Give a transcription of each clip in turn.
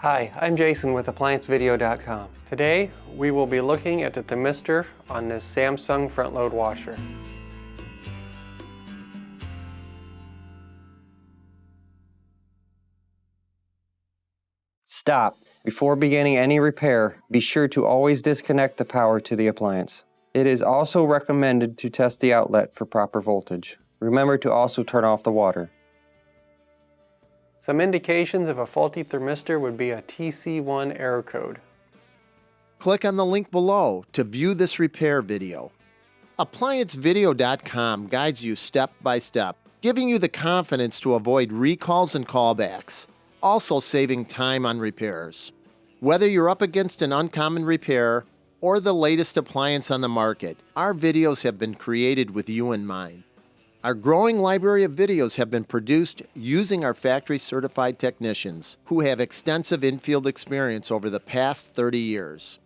Hi, I'm Jason with ApplianceVideo.com. Today, we will be looking at the thermistor on this Samsung front-load washer. Stop. Before beginning any repair, be sure to always disconnect the power to the appliance. It is also recommended to test the outlet for proper voltage. Remember to also turn off the water. Some indications of a faulty thermistor would be a TC1 error code. Click on the link below to view this repair video. ApplianceVideo.com guides you step by step, giving you the confidence to avoid recalls and callbacks, also saving time on repairs. Whether you're up against an uncommon repair or the latest appliance on the market, our videos have been created with you in mind. Our growing library of videos have been produced using our factory-certified technicians who have extensive infield experience over the past 30 years.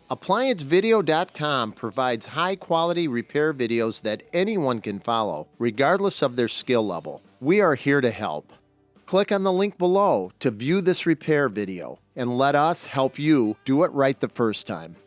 ApplianceVideo.com provides high-quality repair videos that anyone can follow, regardless of their skill level. We are here to help. Click on the link below to view this repair video and let us help you do it right the first time.